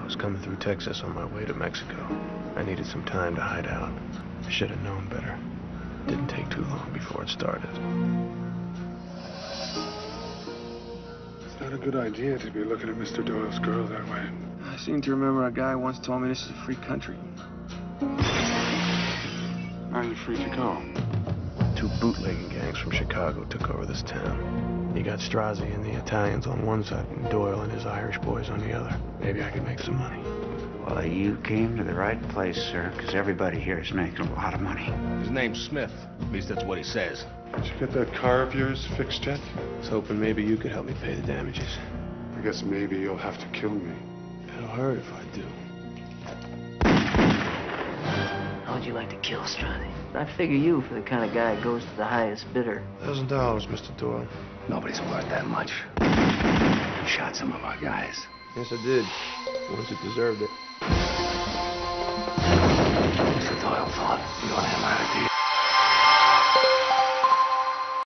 I was coming through Texas on my way to Mexico. I needed some time to hide out. I should have known better. Didn't take too long before it started. It's not a good idea to be looking at Mr. Doyle's girl that way. I seem to remember a guy once told me this is a free country. Are you free to go? 2 bootlegging gangs from Chicago took over this town. You got Strozzi and the Italians on one side and Doyle and his Irish boys on the other. Maybe I could make some money. Well, you came to the right place, sir, because everybody here is making a lot of money. His name's Smith. At least that's what he says. Did you get that car of yours fixed yet? I was hoping maybe you could help me pay the damages. I guess maybe you'll have to kill me. It'll hurt if I do. How would you like to kill Strozzi? I figure you for the kind of guy who goes to the highest bidder. $1,000, Mr. Doyle. Nobody's worth that much. You shot some of our guys. Yes, I did. Once it deserved it.